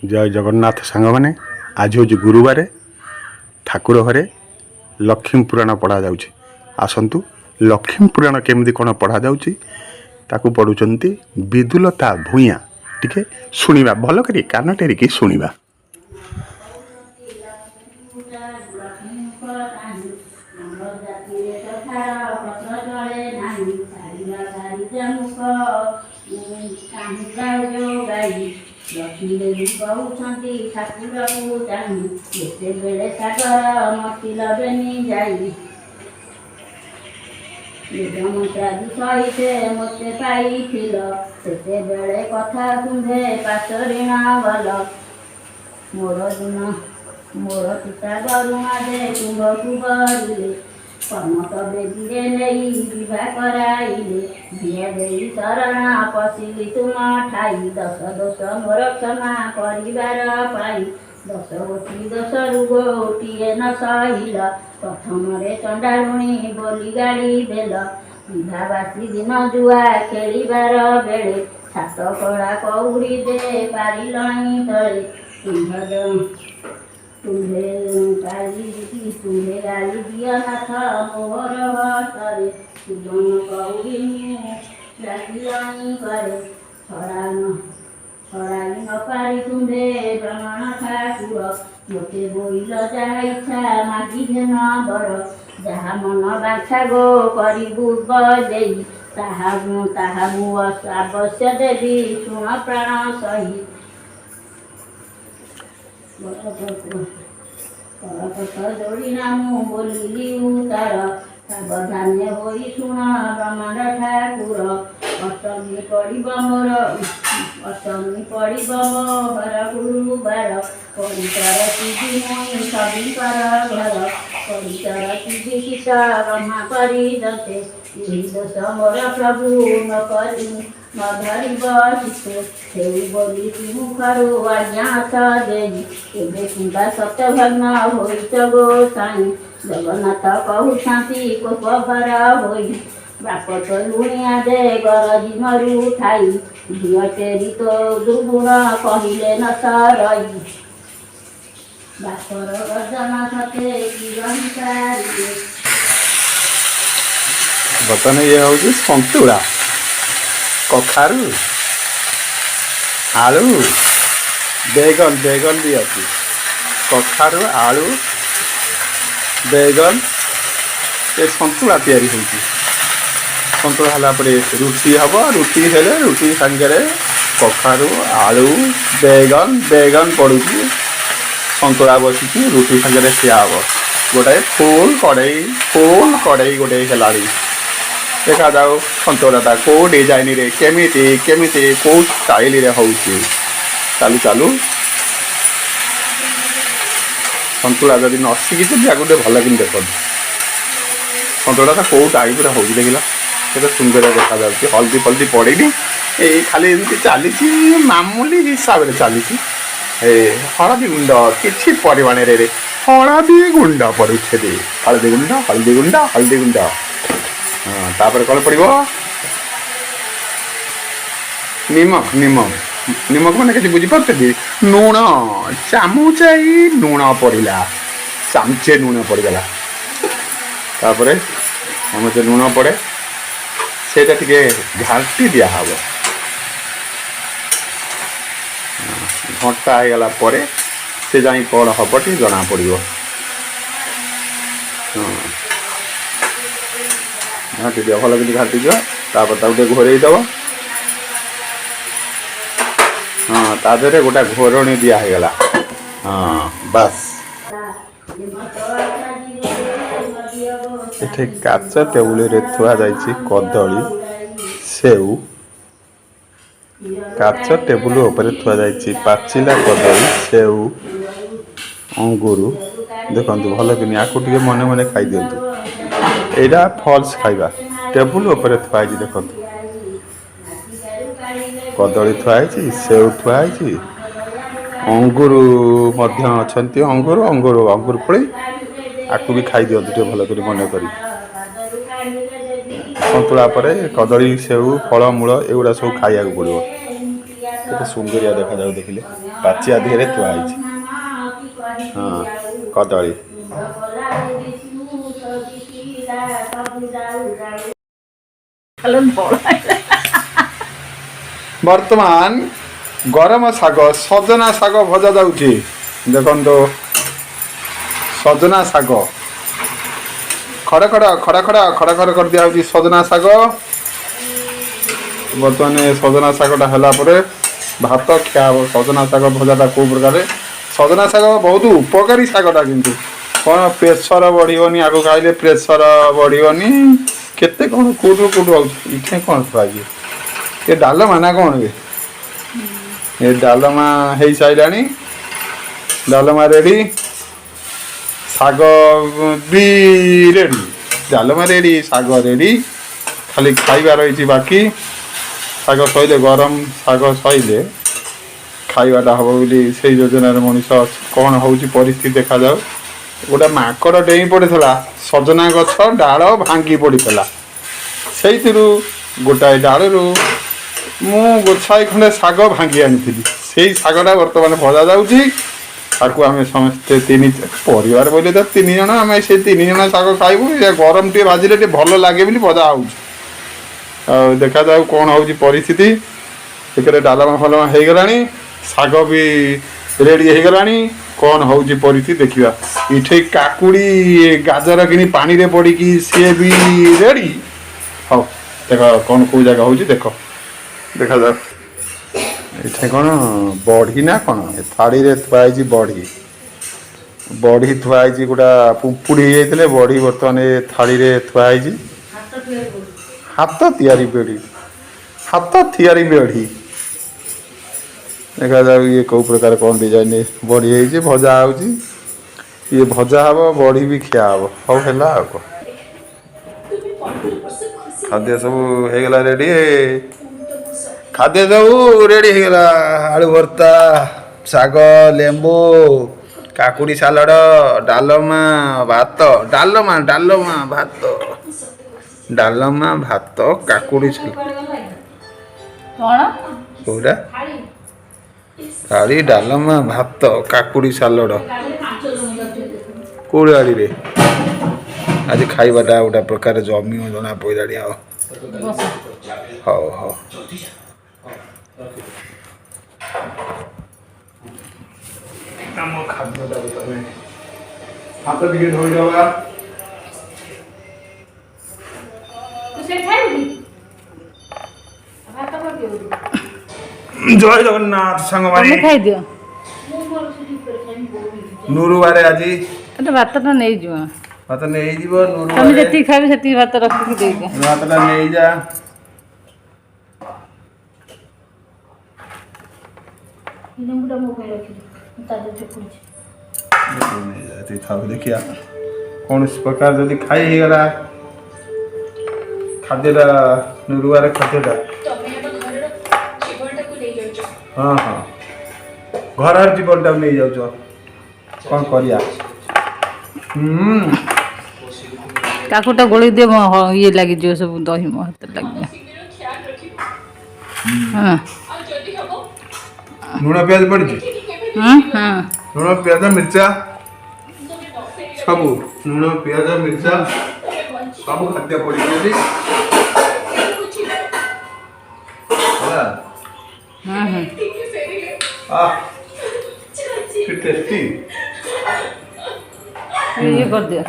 जय जगन्नाथ सांग मैंने आज हूँ गुरुवार ठाकुर घरे लक्ष्मी पुराण पढ़ा जाउछि। आसतु लक्ष्मी पुराण केमती कौन पढ़ा जाउछि ताकू पढ़ुचंती विदुलता भूया टिके शुणा भल करी कान टेरिकी शुणा। लक्ष्मी देवी कहते ठाकुर को चाही जिते बेले सागर मती लबेनी जाई मंत्रादि सहित मते पाई से बेले कथा तुम्हे पाशरीण गल मोर दिन मोर पिता गरुणा दे तुम्हकु बरिले कनक बेदीरे नहीं विवाह कराइले झिया देई शरण पशिली तुम ठाई दश दोष मोर क्षमा करिबार पाई दश गोटी दोष गोटिए न सहिल प्रथम चंडालुणी बोली गाड़ी देल विवाहवासी दिन जुआ खेलिबार बेले छात कड़ा कौड़ी दे पारिलणी तले तुम्हें गाली दिया नाथ मोहर हस्तरे सुगम कौड़ी लागिलाणी करे छड़ाई न पारी तुम्हें ब्रह्मण ठाकुर मोते बोइल जहा इच्छा मागी घेन बर जहा मन बाछा गो करू बजेई ताहा मु अवश्य देवी शुण प्राण सही जोड़ी नामू बोलिली उतार सावधान्य होई शुण ब्रह्मांड ठाकुर अष्टमी पड़ब मोर अष्टमी पड़ब मोहर गुरुवार परिचर सीधी मुई सभिकर घर परिचर सीधी शीत ब्रह्मा करी दते यही दोष मोर प्रभु न करी न धरिब शिषे से बोली मुखरू आज्ञास देवी एवं किंबा सत्यभग्न होईच गोसाई जगन्नाथ कहते कोपभर होई बाप तो लुणिया दे गरजी मरु ठाई झील टेरी तो दुर्गुण कहले न सरई बापर गर्जना सते कि बर्तन ये हूँ सतुला कखारू आलू बैगन बैगन भी अच्छी कखारू आलू बैगन ये सतुला तैयारी होती सतुला है रुटी हम रुटी हेले रुटी सांगे कखारू आलू बैगन बैगन पड़ू सतुला बसिकी रुटी सांगे खिया हम गोटे फुल कड़े गोटे है देखा जाओ सतुलाटा कौ डिजाइन रे केमिति केमिति कौ स्टाइल रे होउची चालू चालू सतुला जदि न शिखी गोटे भल कि देख सतुलाटा कौ टाइप रे होउची देखिला केते सुंदर देखा जाउची हल्दी फल्दी पड़ेनी ए खाली एमती चली मामूली हिसाब से चली हलदी गुंड किसी परिमाण रे हलदी गुंड पड़ुछे हलदी गुंड हलदी गुंड हलदी गुंड हाँ तापर कौन पड़ो निमक निमक निमक मैंने किसी बुझीपारे लुण चामुचे लुण पड़ा चामचे लुण पड़गला तापर आम जो लुण पड़े से घाटी दिहब घंटा होगला से जा कौन हम टी जना पड़ो घाटी दिया भल कि घाटी दिया गोटे घोरईदब हाँ तादे गोटे घोरणी दिगला हाँ बस ये काच टेबुल थुआ जाइए कदली सेऊ काच टेबुल उपर थुआ जाइए पाचिला कदली सेऊ अंगूर देखो भल कि या मन मन खाई दिंतु यहाँ फल्स खाइबा टेबुल उपर थुआई देख कदली थुआई सेव थुआई अंगूर अच्छा अंगूर अंगूर अंगूर फल आपको भी खाई दिंतु भल कर मन कर सतुला कदली सेव फलमूल एगुड़ा सब खाया पड़ो କେତେ ସୁନ୍ଦରିଆ ଦେଖାଯାଉ ଦେଖିଲେ ପାଚିଆ ଦେହରେ ଥୁଆ ହେଇଛି। ହଁ କଦଳୀ ବର୍ତ୍ତମାନ ଗରମ ଶାଗ ସଜନା ଶାଗ ଭଜା ଯାଉଛି। ଦେଖନ୍ତୁ ସଜନା ଶାଗ ଖଡ଼ ଖଡ଼ ଖଡ଼ ଖଡ଼ ଖଡ଼ ଖଡ଼ କରିଦିଆହେଉଛି ସଜନା ଶାଗ। ବର୍ତ୍ତମାନ ସଜନା ଶାଗଟା ହେଲା ପରେ ଭାତ ଖିଆ ହେବ। ସଜନା ଶାଗ ଭଜାଟା କେଉଁ ପ୍ରକାର ସଜନା ଶାଗ ବହୁତ ଉପକାରୀ ଶାଗଟା କିନ୍ତୁ କ'ଣ ପ୍ରେସର ବଢ଼ିବନି ଆଗ ଖାଇଲେ ପ୍ରେସର ବଢ଼ିବନି କେତେ କ'ଣ କେଉଁଠୁ ହେଉଛି ଇଠେ କ'ଣ ଖୁଆଯିବ ଏ ଡାଲମା ନା କ'ଣ ଏ ଡାଲମା ହେଇସାରିଲାଣି। ଡାଲମା ରେଡ଼ି ଶାଗ ବି ରେଡ଼ି ଡାଲମା ରେଡ଼ି ଶାଗ ରେଡ଼ି ଖାଲି ଖାଇବା ରହିଛି ବାକି। ଶାଗ ସଇଲେ ଗରମ ଶାଗ ସଇଲେ ଖାଇବାଟା ହେବ ବୋଲି ସେଇ ଯୋଜନାରେ ମଣିଷ କ'ଣ ହେଉଛି ପରିସ୍ଥିତି ଦେଖାଯାଉ। ଗୋଟେ ମାଙ୍କଡ଼ ଡେଇଁ ପଡ଼ିଥିଲା ସଜନା ଗଛ ଡାଳ ଭାଙ୍ଗି ପଡ଼ିଥିଲା ସେଇଥିରୁ ଗୋଟାଏ ଡାଳରୁ ମୁଁ ଗୋଛାଏ ଖଣ୍ଡେ ଶାଗ ଭାଙ୍ଗି ଆଣିଥିଲି। ସେଇ ଶାଗଟା ବର୍ତ୍ତମାନ ଭଜା ଯାଉଛି। ତାକୁ ଆମେ ସମସ୍ତେ ପରିବାର ବୋଇଲେ ତ 3 ଜଣ ଆମେ ସେଇ 3 ଜଣ ଶାଗ ଖାଇବୁ। ଏ ଗରମ ଟିକେ ଭାଜିଲେ ଟିକେ ଭଲ ଲାଗେ ବୋଲି ଭଜା ହେଉଛି। ଆଉ ଦେଖାଯାଉ କ'ଣ ହେଉଛି ପରିସ୍ଥିତି। ସେଥିରେ ଡାଲମା ଫାଲମା ହେଇଗଲାଣି ଶାଗ ବି ରେଡ଼ି ହେଇଗଲାଣି। କ'ଣ ହେଉଛି ପରିସ୍ଥିତି ଦେଖିବା। ଏଠି କାକୁଡ଼ି ଗାଜର କିଣି ପାଣିରେ ପଡ଼ିକି ସିଏ ବି ରେଡ଼ି। ହଉ ଦେଖ କ'ଣ କେଉଁ ଜାଗା ହେଉଛି ଦେଖାଯାଉ। ଏଠି କ'ଣ ବଢ଼ି ନା କ'ଣ ଏ ଥାଳିରେ ଥୁଆ ହେଇଛି ବଢ଼ି ଥୁଆ ହେଇଛି। ଗୋଟା ପୁମ୍ପୁଡ଼ି ହେଇଯାଇଥିଲେ ବଢ଼ି ବର୍ତ୍ତମାନ ଏ ଥାଳିରେ ଥୁଆ ହେଇଛି। ହାତ ତିଆରି ବେଢ଼ି ଦେଖାଯାଉ ଇଏ କେଉଁ ପ୍ରକାର କ'ଣ ଡିଜାଇନ ବଢ଼ି ହେଇଛି ଭଜା ହେଉଛି। ଇଏ ଭଜା ହେବ ବଢ଼ି ବି ଖିଆ ହେବ। ହଉ ହେଲା ଆଉ କ'ଣ ଖାଦ୍ୟ ସବୁ ହେଇଗଲା ରେଡ଼ି। ଖାଦ୍ୟ ସବୁ ରେଡ଼ି ହେଇଗଲା ଆଳୁ ଭର୍ତ୍ତା ଶାଗ ଲେମ୍ବୁ କାକୁଡ଼ି ସାଲାଡ଼ ଡାଲମା ଭାତ କାକୁଡ଼ି କୋଉଟା ଥାଳି ଡାଲମା ଭାତ କାକୁଡ଼ି ସାଲଡ଼ କୋଉ ଗାଡ଼ିରେ ଆଜି ଖାଇବାଟା ଗୋଟେ ପ୍ରକାର ଜମିବ ଜଣା ପଡ଼ିଲାଣି। ଆଉ ହଉ ଆମ ଖାଦ୍ୟଟାକୁ ତମେ ହାତ ଟିକେ ଧୋଇଦେବା। ଜୟ ଜଗନ୍ନାଥ ସାଙ୍ଗମାନେ ଖାଇଦିଅ ନୁରୁବାରେ ଆଜି ଭାତଟା ନେଇଯିବ ଭାତ ନେଇଯିବ। ତମେ ଯେତିକି ଖାଇବେ ସେତିକି ଭାତ ରଖିକି ଦେଇଦିଅ। ଭାତଟା ନେଇଯା। ଦେଖିବା କୌଣସି ପ୍ରକାର ଯଦି ଖାଇ ହେଇଗଲା ଖାଦ୍ୟଟା ନୁରୁବାରେ ଖାଦ୍ୟଟା ହଁ ଘରର ଜୀବନଟାକୁ ନେଇଯାଉଛ କ'ଣ କରିବା। କାକୁଟା ଗୋଳେଇ ଦିଅ ଇଏ ଲାଗିଯିବ ସବୁ ଦହି ମୋ ହାତରେ ଲାଗିବ। ଲୁଣ ପିଆଜ ପଡ଼ିଛି ଲୁଣ ପିଆଜ ମିର୍ଚା ସବୁ ଲୁଣ ପିଆଜ ମିର୍ଚା ସବୁ ଖାଦ୍ୟ ପଡ଼ିଛି ଟେଷ୍ଟି ଇଏ କରିଦିଅ